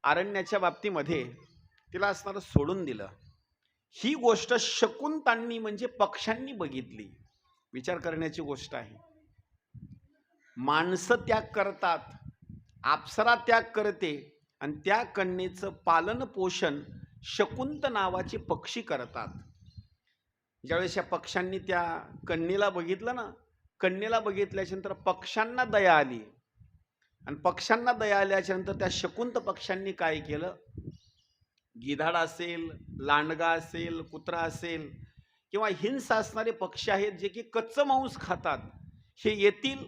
अरण्याच्या बाबतीमध्ये तिला असणारं सोडून दिलं. ही गोष्ट शकुंतलांनी म्हणजे पक्ष्यांनी बघितली. विचार करण्याची गोष्ट आहे. माणसं त्याग करतात, अप्सरा त्याग करते आणि त्या कन्येचं पालन पोषण शकुंत नावाचे पक्षी करतात. ज्यावेळेस या पक्ष्यांनी त्या कन्येला बघितलं ना, कन्येला बघितल्याच्या नंतर पक्ष्यांना दया आली आणि पक्ष्यांना दया आल्याच्या नंतर त्या शकुंत पक्ष्यांनी काय केलं, गिधाड असेल, लांडगा असेल, कुत्रा असेल किंवा हिंस असणारे पक्षी आहेत जे की कच्चं मांस खातात, हे येतील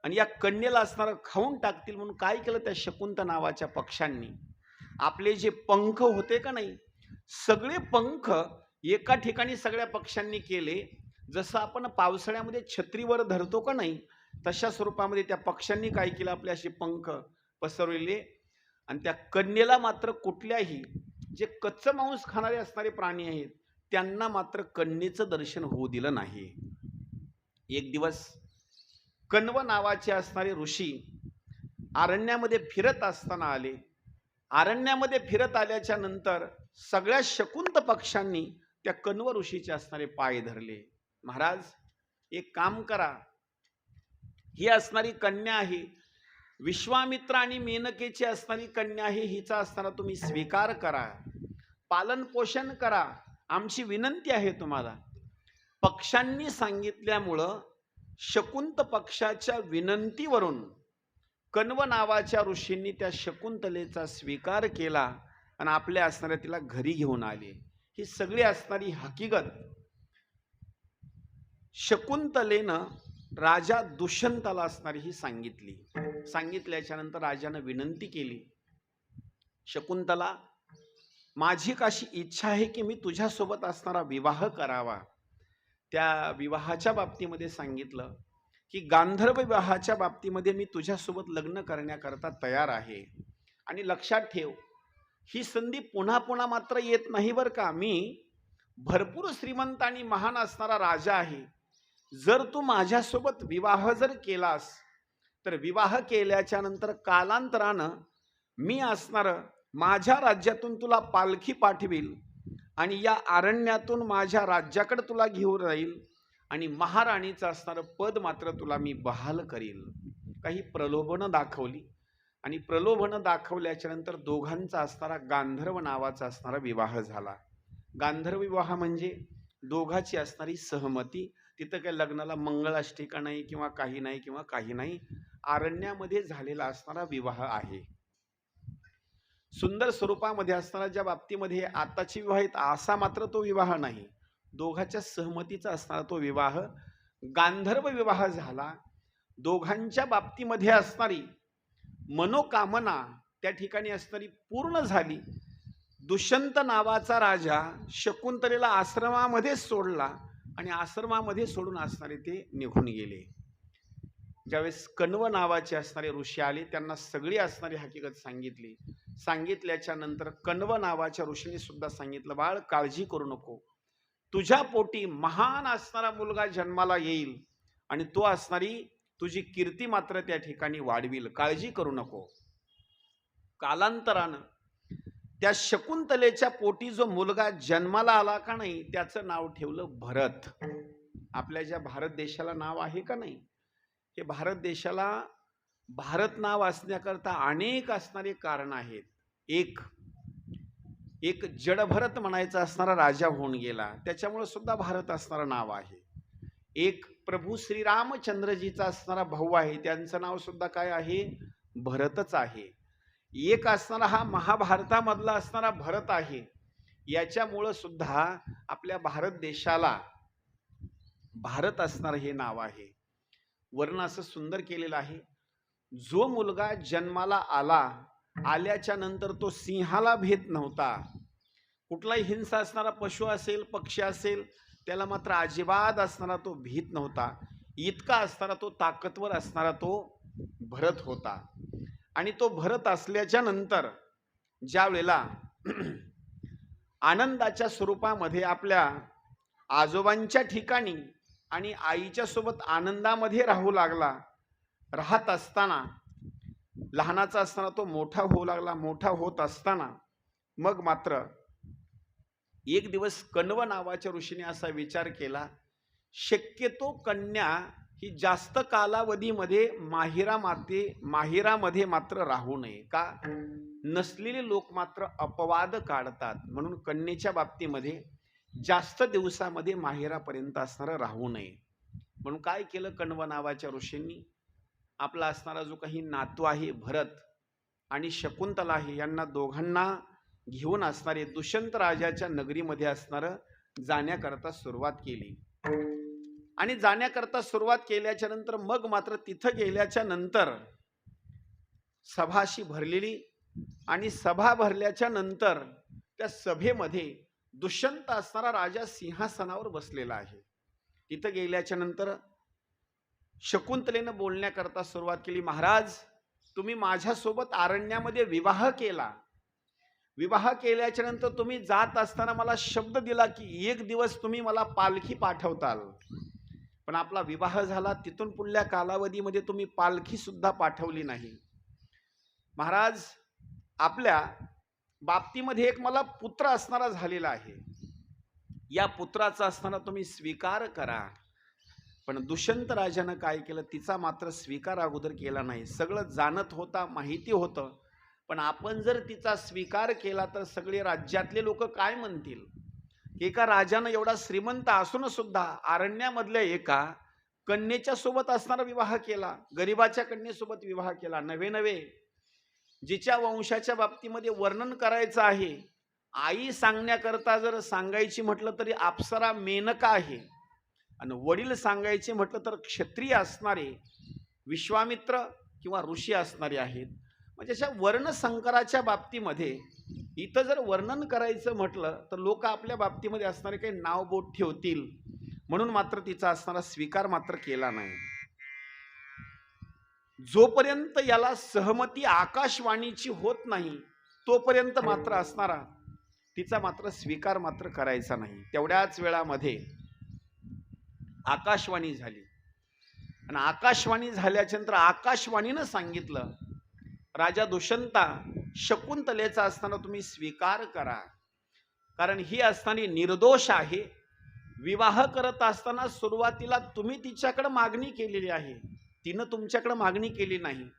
आणि या कन्येला असणारं खाऊन टाकतील. म्हणून काय केलं त्या शकुंत नावाच्या पक्ष्यांनी, आपले जे पंख होते का नाही, सगळे पंख एका ठिकाणी सगळ्या पक्ष्यांनी केले. जसं आपण पावसाळ्यामध्ये छत्रीवर धरतो का नाही, तशा स्वरूपामध्ये त्या पक्ष्यांनी काय केलं, आपले असे पंख पसरवले आणि त्या कन्येला मात्र कुठल्याही जे कच्चं मांस खाणारे असणारे प्राणी आहेत त्यांना मात्र कन्येचं दर्शन होऊ दिलं नाही. एक दिवस कण्व नावाचे असणारे ऋषी अरण्यामध्ये फिरत असताना आले. अरण्यामध्ये फिरत आल्याच्या नंतर सगळ्या शकुंत पक्ष्यांनी त्या कण्व ऋषीचे असणारे पाय धरले. महाराज, एक काम करा, ही असणारी कन्या आहे, विश्वामित्र आणि मेनकेची असणारी कन्या आहे, हिचा असणारा तुम्ही स्वीकार करा, पालन पोषण करा, आमची विनंती आहे तुम्हाला. पक्ष्यांनी सांगितल्यामुळं शकुंत पक्षाच्या विनंतीवरून कण्व नावाच्या ऋषींनी त्या शकुंतलेचा स्वीकार केला आणि आपल्या असणाऱ्या तिला घरी घेऊन आले. ही सगळी असणारी हकीकत शकुंतलेनं राजा दुष्यंताला असणारी ही सांगितली. सांगितल्याच्या नंतर राजानं विनंती केली, शकुंतला, माझी अशी इच्छा आहे की मी तुझ्यासोबत असणारा विवाह करावा. त्या विवाहाच्या बाबतीमध्ये सांगितलं की गांधर्व विवाहाच्या बाबतीमध्ये मी तुझ्यासोबत लग्न करण्याकरता तयार आहे. आणि लक्षात ठेव, ही संधी पुन्हा पुन्हा मात्र येत नाही बरं का. मी भरपूर श्रीमंत आणि महान असणारा राजा आहे. जर तू माझ्यासोबत विवाह जर केलास तर विवाह केल्याच्या नंतर कालांतरानं मी असणार माझ्या राज्यातून तुला पालखी पाठवील आणि या अरण्यातून माझ्या राज्याकडे तुला घेऊन राहील आणि महाराणीचं असणारं पद मात्र तुला मी बहाल करील. काही प्रलोभनं दाखवली आणि प्रलोभनं दाखवल्याच्या नंतर दोघांचा असणारा गांधर्व नावाचा असणारा विवाह झाला. गांधर्व विवाह म्हणजे दोघांची असणारी सहमती. तिथं काही लग्नाला मंगलाष्टिका नाही किंवा काही नाही किंवा काही नाही, अरण्यामध्ये झालेला असणारा विवाह आहे. सुंदर स्वरूपामध्ये असणारा ज्या बाबतीमध्ये आताची विवाह आहेत असा मात्र तो विवाह नाही, दोघांच्या सहमतीचा असणारा तो विवाह गांधर्व विवाह झाला. दोघांच्या बाबतीमध्ये असणारी मनोकामना त्या ठिकाणी असणारी पूर्ण झाली. दुष्यंत नावाचा राजा शकुंतलेला आश्रमामध्ये सोडला आणि आश्रमामध्ये सोडून असणारे ते निघून गेले. ज्यावेळेस कण्व नावाचे असणारे ऋषी आले, त्यांना सगळी असणारी हकीकत सांगितली. सांगितल्याच्या नंतर कण्व नावाच्या ऋषीने सुद्धा सांगितलं, बाळ, काळजी करू नको, तुझ्या पोटी महान असणारा मुलगा जन्माला येईल आणि तो असणारी तुझी कीर्ती मात्र त्या ठिकाणी वाढविल, काळजी करू नको. कालांतरानं त्या शकुंतलेच्या पोटी जो मुलगा जन्माला आला का नाही, त्याचं नाव ठेवलं भरत. आपल्या ज्या भारत देशाला नाव आहे का नाही, हे भारत देशाला भारत नाव असण्याकरता अनेक असणारे कारण आहेत. एक जडभरत म्हणायचा असणारा राजा होऊन गेला, त्याच्यामुळे सुद्धा भारत असणारं नाव आहे. एक प्रभू श्रीरामचंद्रजीचा असणारा भाऊ आहे, त्यांचं नाव सुद्धा काय आहे, भरतच आहे. एक असणारा हा महाभारतामधला असणारा भरत आहे. याच्यामुळं सुद्धा आपल्या भारत देशाला भारत असणारं हे नाव आहे. वर्ण असं सुंदर केलेलं आहे, जो मुलगा जन्माला आल्याच्या नंतर तो सिंहाला भीत नव्हता. कुठलाही हिंसा असणारा पशु असेल, पक्षी असेल, त्याला मात्र अजिबात असणारा तो भीत नव्हता. इतका असणारा तो ताकदवर असणारा तो भरत होता. आणि तो भरत असल्याच्या नंतर ज्या वेळेला आनंदाच्या स्वरूपामध्ये आपल्या आजोबांच्या ठिकाणी आणि आईच्या सोबत आनंदामध्ये राहू लागला, राहत असताना लहानाचा असताना तो मोठा होऊ लागला. मोठा होत असताना मग मात्र एक दिवस कण्व नावाच्या ऋषीने असा विचार केला, शक्यतो कन्या ही जास्त कालावधीमध्ये माहेरामध्ये मात्र राहू नये. का? नसलेले लोक मात्र अपवाद काढतात, म्हणून कन्येच्या बाबतीमध्ये जास्त दिवसामध्ये माहेरापर्यंत असणारं राहू नये. म्हणून काय केलं कण्व नावाच्या ऋषींनी, आपला असणारा जो काही नातू आहे भरत आणि शकुंतला आहे, यांना दोघांना घेऊन असणारे दुष्यंत राजाच्या नगरीमध्ये असणारं जाण्याकरता सुरुवात केली. आणि जाण्याकरता सुरुवात केल्याच्या नंतर मग मात्र तिथं गेल्याच्या नंतर सभाशी भरलेली, आणि सभा भरल्याच्या नंतर त्या सभेमध्ये दुष्यंत असणारा राजा सिंहासनावर बसलेला आहे. तिथं गेल्याच्या नंतर शकुंतलेनं बोलण्याकरता सुरुवात केली, महाराज तुम्ही माझ्यासोबत अरण्यामध्ये विवाह केला. विवाह केल्याच्या नंतर तुम्ही जात असताना मला शब्द दिला की एक दिवस तुम्ही मला पालखी पाठवताल. पण आपला विवाह झाला, तिथून पुढल्या कालावधीमध्ये तुम्ही पालखी सुद्धा पाठवली नाही. महाराज आपल्या बाबतीमध्ये एक मला पुत्र असणारा झालेला आहे, या पुत्राचा असताना तुम्ही स्वीकार करा. पण दुष्यंत राजानं काय केलं, तिचा मात्र स्वीकार अगोदर केला नाही. सगळं जाणत होता, माहिती होतं, पण आपण जर तिचा स्वीकार केला तर सगळे राज्यातले लोक काय म्हणतील. एका राजानं एवढा श्रीमंत असून सुद्धा अरण्यामधल्या एका कन्येच्या सोबत असणारा विवाह केला, गरिबाच्या कन्येसोबत विवाह केला. नवे नवे जिच्या वंशाच्या बाबतीमध्ये वर्णन करायचं आहे, आई सांगण्याकरता जर सांगायची म्हटलं तरी अप्सरा मेनका आहे, आणि वडील सांगायचे म्हटलं तर क्षत्रिय असणारे विश्वामित्र किंवा ऋषी असणारे आहेत. म्हणजे अशा वर्णसंकराच्या बाबतीमध्ये इथं जर वर्णन करायचं म्हटलं तर लोक आपल्या बाबतीमध्ये असणारे काही नाव बोट ठेवतील, म्हणून मात्र तिचा असणारा स्वीकार मात्र केला नाही. जोपर्यंत याला सहमती आकाशवाणीची होत नाही तोपर्यंत मात्र असणारा तिचा मात्र स्वीकार मात्र करायचा नाही. तेवढ्याच वेळामध्ये आकाशवाणी झाली, आणि आकाशवाणी झाल्याच्या नंतर आकाशवाणीनं सांगितलं, राजा दुष्यंता शकुंतलेचा असताना तुम्ही स्वीकार करा, कारण ही असताना निर्दोष आहे. विवाह करत असताना सुरुवातीला तुम्ही तिच्याकडे मागणी केलेली आहे, तिनं तुमच्याकडे मागणी केली नाही.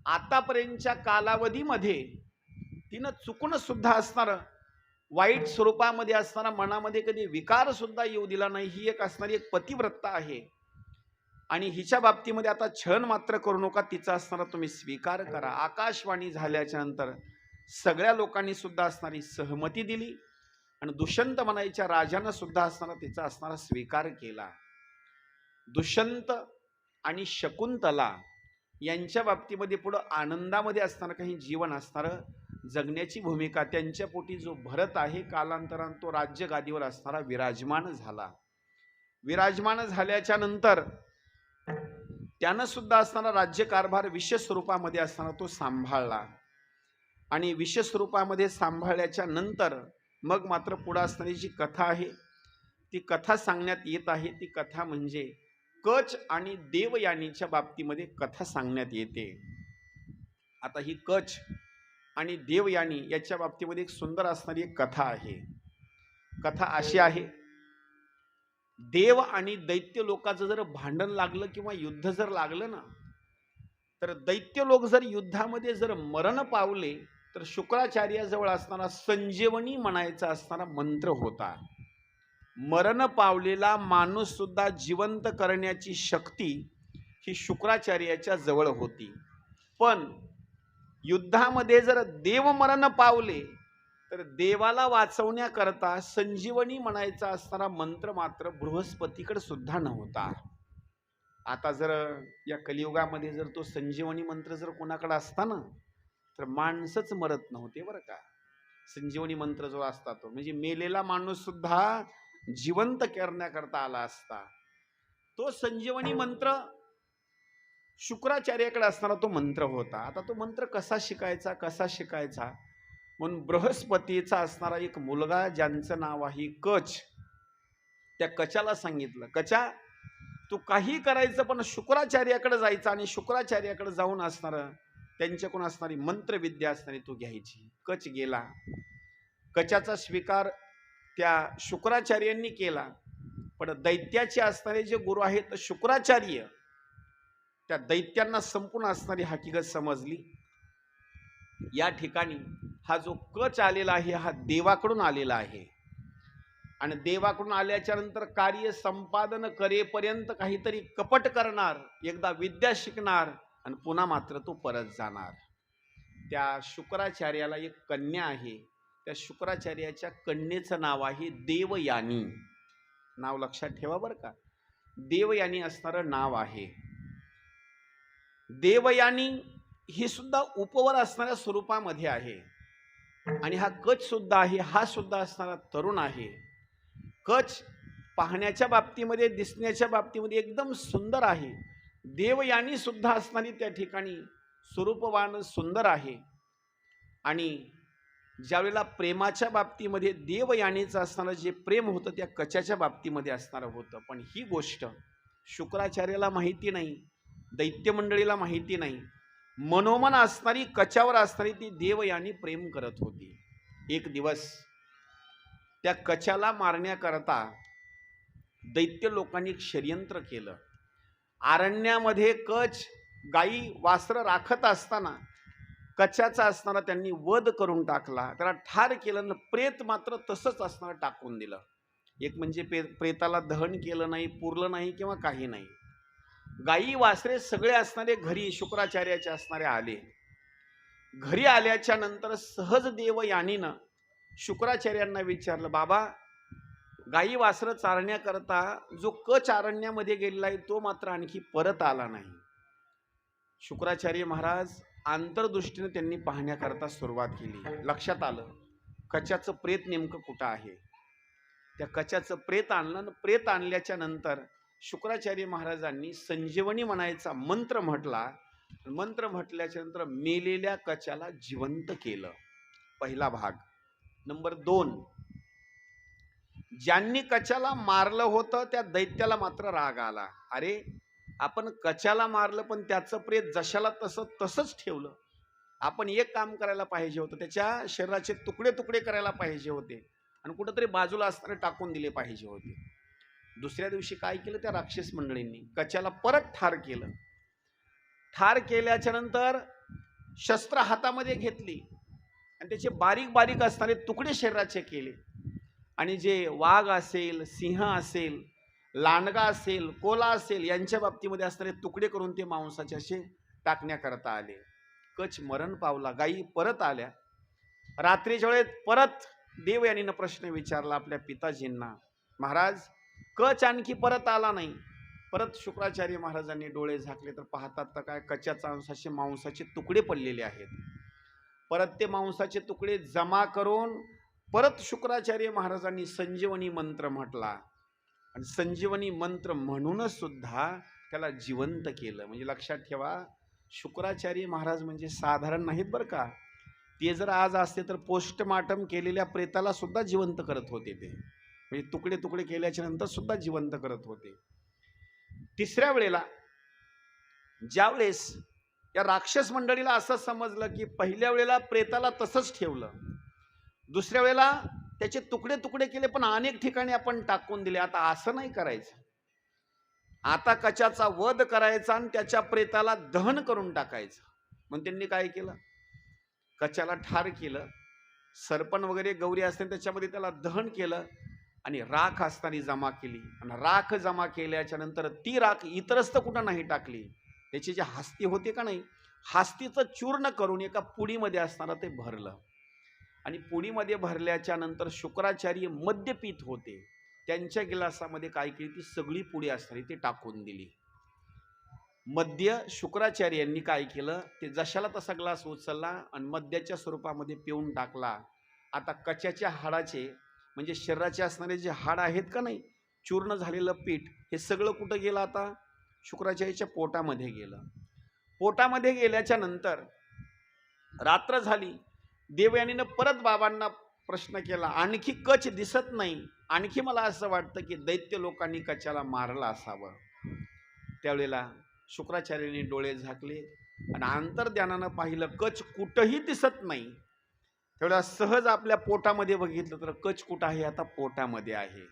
आतापर्यंतच्या कालावधीमध्ये तिनं चुकून सुद्धा असणार वाईट स्वरूपामध्ये असताना मनामध्ये कधी विकार सुद्धा येऊ दिला नाही. ही एक असणारी एक पतिव्रता आहे, आणि हिच्या बाबतीमध्ये आता छळ मात्र करू नका, तिचा असणारा तुम्ही स्वीकार करा. आकाशवाणी झाल्याच्या नंतर सगळ्या लोकांनी सुद्धा असणारी सहमती दिली, आणि दुष्यंत म्हणायच्या राजानं सुद्धा असणारा तिचा असणारा स्वीकार केला. दुष्यंत आणि शकुंतला यांच्या बाबतीमध्ये पुढं आनंदामध्ये असणारं काही जीवन असणारं जगण्याची भूमिका. त्यांच्या पोटी जो भरत आहे कालांतराने तो राज्य गादीवर असणारा विराजमान झाला. विराजमान झाल्याच्या नंतर त्यानं सुद्धा असणारा राज्यकारभार विशेष स्वरूपामध्ये असताना तो सांभाळला, आणि विशेष स्वरूपामध्ये सांभाळल्याच्या नंतर मग मात्र पुढे असणारी जी कथा आहे ती कथा सांगण्यात येत आहे. ती कथा म्हणजे कच आणि देवयानीच्या बाबतीमध्ये कथा सांगण्यात येते. आता ही कच आणि देवयानी याच्या बाबतीमध्ये एक सुंदर असणारी एक कथा आहे. कथा अशी आहे, देव आणि दैत्य लोकांचं जर भांडण लागलं किंवा युद्ध जर लागलं ना, तर दैत्य लोक जर युद्धामध्ये जर मरण पावले तर शुक्राचार्याजवळ असणारा संजीवनी म्हणायचा असणारा मंत्र होता. मरण पावलेला माणूस सुद्धा जिवंत करण्याची शक्ती ही शुक्राचार्याच्या जवळ होती. पण युद्धामध्ये जर देव मरण पावले तर देवाला वाचवण्याकरता संजीवनी म्हणायचा असणारा मंत्र मात्र बृहस्पतीकडे सुद्धा नव्हता. आता जर या कलियुगामध्ये जर तो संजीवनी मंत्र जर कोणाकडे असता ना तर माणसंच मरत नव्हते बरं का. संजीवनी मंत्र जो असता तो म्हणजे मेलेला माणूस सुद्धा जिवंत करण्याकरता आला असता. तो संजीवनी मंत्र शुक्राचार्याकडे असणारा तो मंत्र होता. आता तो मंत्र कसा शिकायचा म्हणून बृहस्पतीचा असणारा एक मुलगा ज्यांचं नाव आहे कच, त्या कचाला सांगितलं, कचा तू काही करायचं पण शुक्राचार्याकडे जायचं, आणि शुक्राचार्याकडे जाऊन असणार त्यांच्याकडून असणारी मंत्रविद्या असणारी तू घ्यायची. कच गेला. कचाचा स्वीकार त्या शुक्राचार्यांनी केला. पण दैत्याचे असणारे जे गुरु आहेत शुक्राचार्य, त्या दैत्यांना संपूर्ण असणारी हकीकत समजली. या ठिकाणी हा जो कच आलेला आहे हा देवाकडून आलेला आहे. आणि देवाकडून आल्याच्या नंतर कार्य संपादन करेपर्यंत काहीतरी कपट करणार, एकदा विद्या शिकणार आणि पुन्हा मात्र तो परत जाणार. त्या शुक्राचार्याला एक कन्या आहे. त्या शुक्राचार्याच्या कन्येचं नाव आहे देवयानी. नाव लक्षात ठेवा बरं का, देवयानी असणारं नाव आहे. देवयानी ही सुद्धा उपवर असणाऱ्या स्वरूपामध्ये आहे. आणि हा कच सुद्धा आहे, हा सुद्धा असणारा तरुण आहे. कच पाहण्याच्या बाबतीमध्ये, दिसण्याच्या बाबतीमध्ये एकदम सुंदर आहे. देवयानी सुद्धा असणारी त्या ठिकाणी स्वरूपवान सुंदर आहे. आणि ज्यावेळेला प्रेमाच्या बाबतीमध्ये देवयानीचं असणारं जे प्रेम होतं त्या कचाच्या बाबतीमध्ये असणारं होतं. पण ही गोष्ट शुक्राचार्याला माहिती नाही, दैत्य मंडळीला माहिती नाही. मनोमन असणारी कचावर असणारी ती देवयानी प्रेम करत होती. एक दिवस त्या कचाला मारण्याकरता दैत्य लोकांनी एक षडयंत्र केलं. अरण्यामध्ये कच गाई वासरं राखत असताना कचाचा असणारा त्यांनी वध करून टाकला, त्याला ठार केलं आणि प्रेत मात्र तसंच असणारं टाकून दिलं. एक म्हणजे प्रेताला दहन केलं नाही, पुरलं नाही किंवा काही नाही. गाई वासरे सगळे असणारे घरी शुक्राचार्याचे असणारे आले. घरी आल्याच्या नंतर सहज देवयानीनं शुक्राचार्यांना विचारलं, बाबा गाई वासरं चारण्याकरता जो कच अरण्यामध्ये गेलेला आहे तो मात्र आणखी परत आला नाही. शुक्राचार्य महाराज अंतर्दृष्टीने त्यांनी पाहण्याकरता सुरुवात केली. लक्षात आलं कचाचं प्रेत नेमकं कुठं आहे. त्या कचाचं प्रेत आणलं आणि प्रेत आणल्याच्या नंतर शुक्राचार्य महाराजांनी संजीवनी म्हणायचा मंत्र म्हटला. मंत्र म्हटल्याच्या नंतर मेलेल्या कचाला जिवंत केलं. पहिला भाग. नंबर 2, ज्यांनी कचाला मारलं होतं त्या दैत्याला मात्र राग आला. अरे आपण कचाला मारलं पण त्याचं प्रेत जशाला तसं तसंच ठेवलं. आपण एक काम करायला पाहिजे होतं, त्याच्या शरीराचे तुकडे तुकडे करायला पाहिजे होते आणि कुठंतरी बाजूला असणारे टाकून दिले पाहिजे होते. दुसऱ्या दिवशी काय केलं त्या राक्षस मंडळींनी, कचाला परत ठार केलं. ठार केल्याच्या नंतर शस्त्र हातामध्ये घेतली आणि त्याचे बारीक बारीक असणारे तुकडे शरीराचे केले. आणि जे वाघ असेल, सिंह असेल, लांडगा असेल, कोला असेल यांच्या बाबतीमध्ये असणारे तुकडे करून ते मांसाचे असे टाकण्याकरता आले. कच मरण पावला. गायी परत आल्या. रात्रीच्या वेळेत परत देवयानीनं प्रश्न विचारला आपल्या पिताजींना, महाराज कच आणखी परत आला नाही. परत शुक्राचार्य महाराजांनी डोळे झाकले तर पाहतात तर काय कचाचा अंशाचे मांसाचे तुकडे पडलेले आहेत. परत ते मांसाचे तुकडे जमा करून परत शुक्राचार्य महाराजांनी संजीवनी मंत्र म्हटला आणि संजीवनी मंत्र म्हणूनच सुद्धा त्याला जिवंत केलं. म्हणजे लक्षात ठेवा शुक्राचार्य महाराज म्हणजे साधारण नाहीत बरं का. ते जर आज असते तर पोस्टमार्टम केलेल्या प्रेताला सुद्धा जिवंत करत होते. ते म्हणजे तुकडे तुकडे केल्याच्या नंतर सुद्धा जिवंत करत होते. तिसऱ्या वेळेला ज्यावेळेस या राक्षस मंडळीला असं समजलं की पहिल्या वेळेला प्रेताला तसंच ठेवलं, दुसऱ्या वेळेला त्याचे तुकडे तुकडे केले पण अनेक ठिकाणी आपण टाकून दिले, आता असं नाही करायचं. आता कचाचा वध करायचा आणि त्याच्या प्रेताला दहन करून टाकायचं. म्हणून त्यांनी काय केलं, कचाला ठार केलं, सरपण वगैरे गौरी असते त्याच्यामध्ये त्याला दहन केलं आणि राख असताना जमा केली. आणि राख जमा केल्याच्या नंतर ती राख इतरस्त कुठं नाही टाकली. त्याची जी हास्ती होते का नाही, हास्तीचं चूर्ण करून एका पुडीमध्ये असताना ते भरलं. आणि पुडीमध्ये भरल्याच्या नंतर शुक्राचार्य मद्य पीत होते, त्यांच्या गिलासामध्ये काय केली, ती सगळी पुडी असणारी ती टाकून दिली. मद्य शुक्राचार्यांनी काय केलं, ते जशाला तसा ग्लास उचलला आणि मद्याच्या स्वरूपामध्ये पिऊन टाकला. आता कचाच्या हाडाचे म्हणजे शरीराचे असणारे जे हाड आहेत का नाही, चूर्ण झालेलं पीठ हे सगळं कुठं गेलं, आता शुक्राचार्याच्या पोटामध्ये गेलं. पोटामध्ये गेल्याच्या नंतर रात्र झाली. देवयानीनं परत बाबांना प्रश्न केला, आणखी कच दिसत नाही, आणखी मला असं वाटतं की दैत्य लोकांनी कचाला मारला असावं. त्यावेळेला शुक्राचार्यांनी डोळे झाकले आणि अंतर्ज्ञानानं पाहिलं कच कुठंही दिसत नाही. तेवढ्या सहज आपल्या पोटामध्ये बघितलं तर कच कुठं आहे? आता पोटामध्ये आहे.